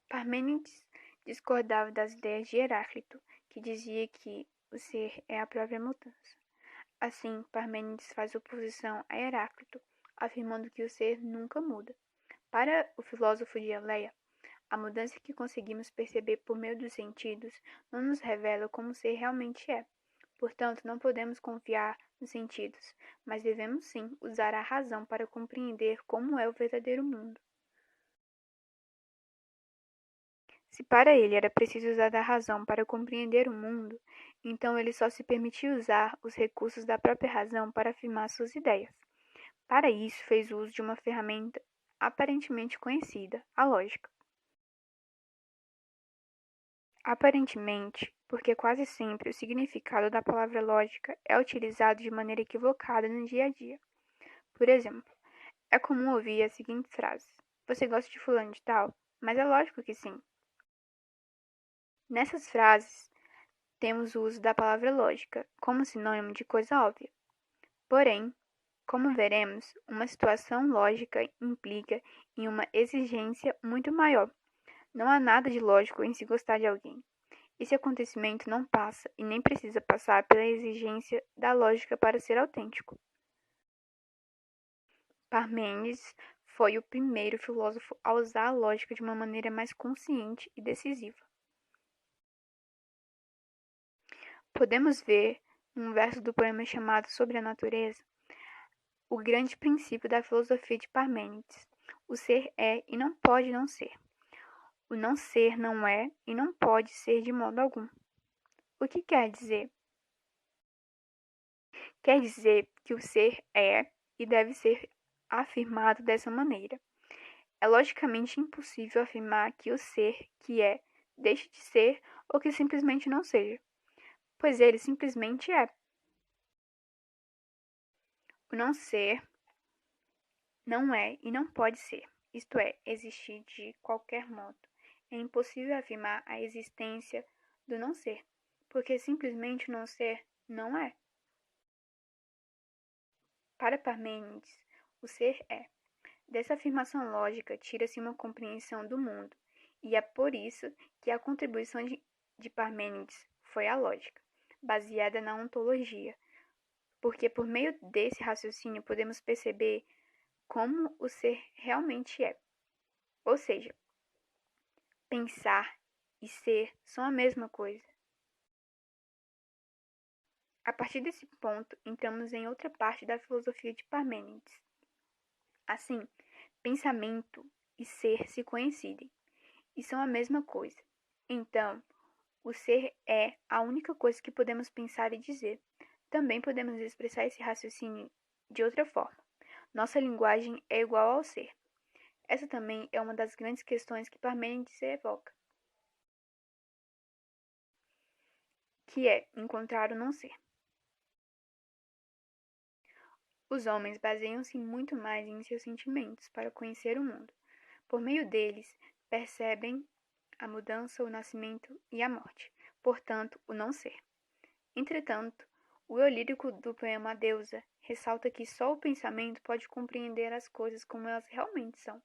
Parmênides discordava das ideias de Heráclito, que dizia que o ser é a própria mudança. Assim, Parmênides faz oposição a Heráclito, afirmando que o ser nunca muda. Para o filósofo de Eleia, a mudança que conseguimos perceber por meio dos sentidos não nos revela como o ser realmente é. Portanto, não podemos confiar nos sentidos, mas devemos sim usar a razão para compreender como é o verdadeiro mundo. Se para ele era preciso usar a razão para compreender o mundo, então ele só se permitiu usar os recursos da própria razão para afirmar suas ideias. Para isso, fez uso de uma ferramenta aparentemente conhecida, a lógica. Aparentemente, porque quase sempre o significado da palavra lógica é utilizado de maneira equivocada no dia a dia. Por exemplo, é comum ouvir a seguinte frase: Você gosta de fulano de tal? Mas é lógico que sim. Nessas frases, temos o uso da palavra lógica como sinônimo de coisa óbvia. Porém, como veremos, uma situação lógica implica em uma exigência muito maior. Não há nada de lógico em se gostar de alguém. Esse acontecimento não passa e nem precisa passar pela exigência da lógica para ser autêntico. Parmênides foi o primeiro filósofo a usar a lógica de uma maneira mais consciente e decisiva. Podemos ver, num verso do poema chamado Sobre a Natureza, o grande princípio da filosofia de Parmênides. O ser é e não pode não ser. O não ser não é e não pode ser de modo algum. O que quer dizer? Quer dizer que o ser é e deve ser afirmado dessa maneira. É logicamente impossível afirmar que o ser que é deixe de ser ou que simplesmente não seja, pois ele simplesmente é. O não ser não é e não pode ser, isto é, existir de qualquer modo. É impossível afirmar a existência do não ser, porque simplesmente o não ser não é. Para Parmênides, o ser é. Dessa afirmação lógica tira-se uma compreensão do mundo, e é por isso que a contribuição de Parmênides foi a lógica, baseada na ontologia, porque por meio desse raciocínio podemos perceber como o ser realmente é. Ou seja, pensar e ser são a mesma coisa. A partir desse ponto, entramos em outra parte da filosofia de Parmênides. Assim, pensamento e ser se coincidem e são a mesma coisa. Então, o ser é a única coisa que podemos pensar e dizer. Também podemos expressar esse raciocínio de outra forma. Nossa linguagem é igual ao ser. Essa também é uma das grandes questões que Parmênides evoca, que é encontrar o não ser. Os homens baseiam-se muito mais em seus sentimentos para conhecer o mundo. Por meio deles, percebem a mudança, o nascimento e a morte, portanto, o não ser. Entretanto, o eu lírico do poema A Deusa ressalta que só o pensamento pode compreender as coisas como elas realmente são.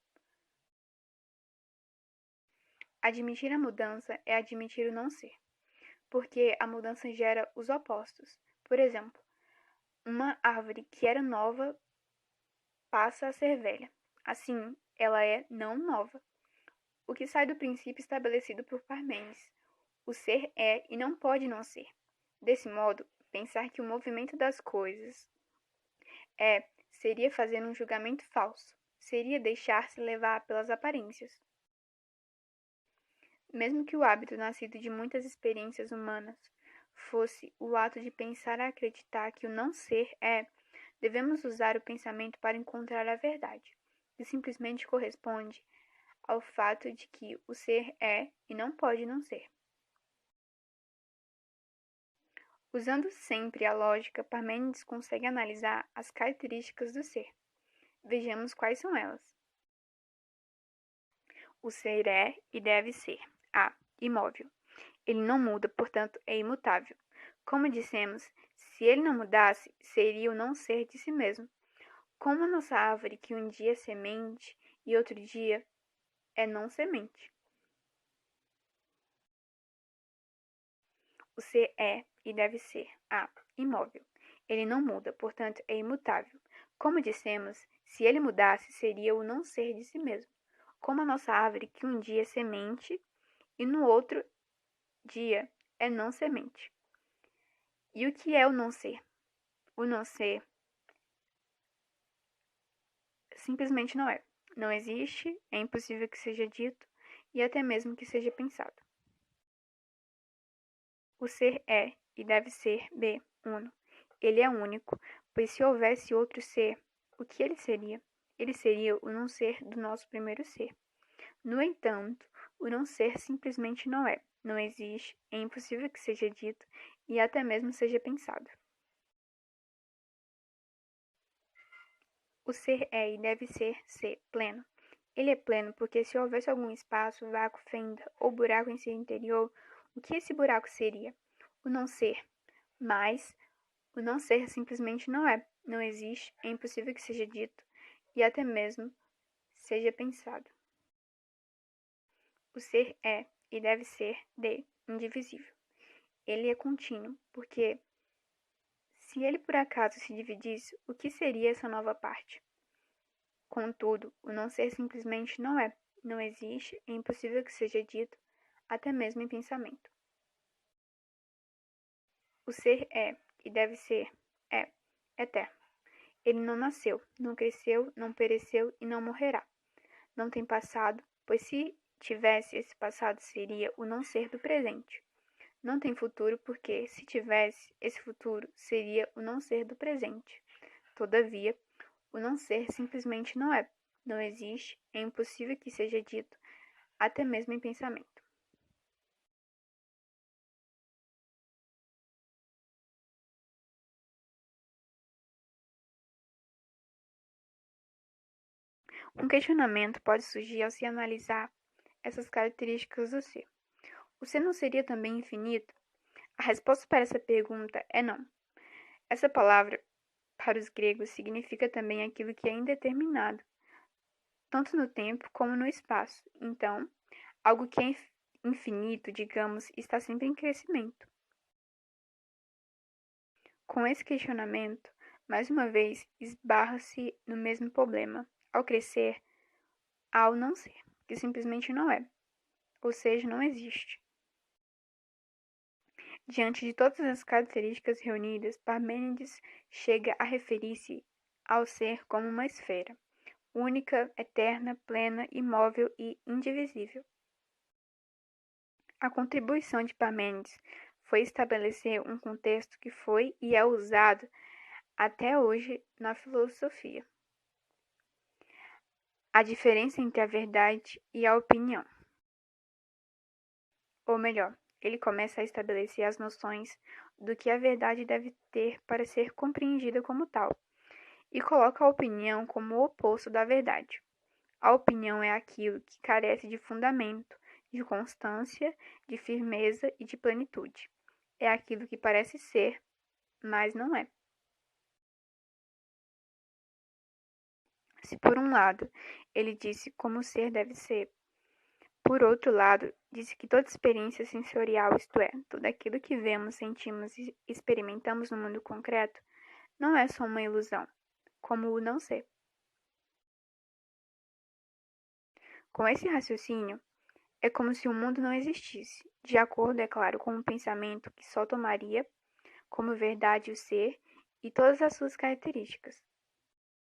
Admitir a mudança é admitir o não ser, porque a mudança gera os opostos. Por exemplo, uma árvore que era nova passa a ser velha. Assim, ela é não nova. O que sai do princípio estabelecido por Parmênides. O ser é e não pode não ser. Desse modo, pensar que o movimento das coisas seria fazer um julgamento falso, seria deixar-se levar pelas aparências. Mesmo que o hábito nascido de muitas experiências humanas fosse o ato de pensar e acreditar que o não ser é, devemos usar o pensamento para encontrar a verdade, que simplesmente corresponde ao fato de que o ser é e não pode não ser. Usando sempre a lógica, Parmênides consegue analisar as características do ser. Vejamos quais são elas. O ser é e deve ser. A. Imóvel. Ele não muda, portanto, é imutável. Como dissemos, se ele não mudasse, seria o não ser de si mesmo. Como a nossa árvore que um dia é semente e outro dia é não semente. O ser é e deve ser a. Imóvel. Ele não muda, portanto, é imutável. Como dissemos, se ele mudasse, seria o não ser de si mesmo. Como a nossa árvore, que um dia é semente e no outro dia é não semente. E o que é o não ser? O não ser simplesmente não é. Não existe, é impossível que seja dito e até mesmo que seja pensado. O ser é e deve ser b. Uno. Ele é único, pois se houvesse outro ser, o que ele seria? Ele seria o não ser do nosso primeiro ser. No entanto, o não ser simplesmente não é. Não existe, é impossível que seja dito e até mesmo seja pensado. O ser é e deve ser C, pleno. Ele é pleno porque se houvesse algum espaço, vácuo, fenda ou buraco em seu interior, o que esse buraco seria? O não ser. Mas o não ser simplesmente não é. Não existe, é impossível que seja dito e até mesmo seja pensado. O ser é e deve ser D, indivisível. Ele é contínuo porque se ele por acaso se dividisse, o que seria essa nova parte? Contudo, o não ser simplesmente não é, não existe, é impossível que seja dito, até mesmo em pensamento. O ser é, e deve ser, é, eterno. Ele não nasceu, não cresceu, não pereceu e não morrerá. Não tem passado, pois se tivesse esse passado seria o não ser do presente. Não tem futuro, porque se tivesse esse futuro seria o não ser do presente. Todavia, o não ser simplesmente não é, não existe, é impossível que seja dito, até mesmo em pensamento. Um questionamento pode surgir ao se analisar essas características do ser. O ser não seria também infinito? A resposta para essa pergunta é não. Essa palavra, para os gregos, significa também aquilo que é indeterminado, tanto no tempo como no espaço. Então, algo que é infinito, digamos, está sempre em crescimento. Com esse questionamento, mais uma vez, esbarra-se no mesmo problema. Ao crescer, ao não ser, que simplesmente não é, ou seja, não existe. Diante de todas as características reunidas, Parmênides chega a referir-se ao ser como uma esfera, única, eterna, plena, imóvel e indivisível. A contribuição de Parmênides foi estabelecer um contexto que foi e é usado até hoje na filosofia. A diferença entre a verdade e a opinião. Ou melhor, ele começa a estabelecer as noções do que a verdade deve ter para ser compreendida como tal, e coloca a opinião como o oposto da verdade. A opinião é aquilo que carece de fundamento, de constância, de firmeza e de plenitude. É aquilo que parece ser, mas não é. Se por um lado ele disse como o ser deve ser, por outro lado, disse que toda experiência sensorial, isto é, tudo aquilo que vemos, sentimos e experimentamos no mundo concreto, não é só uma ilusão, como o não ser. Com esse raciocínio, é como se o mundo não existisse, de acordo, é claro, com um pensamento que só tomaria como verdade o ser e todas as suas características.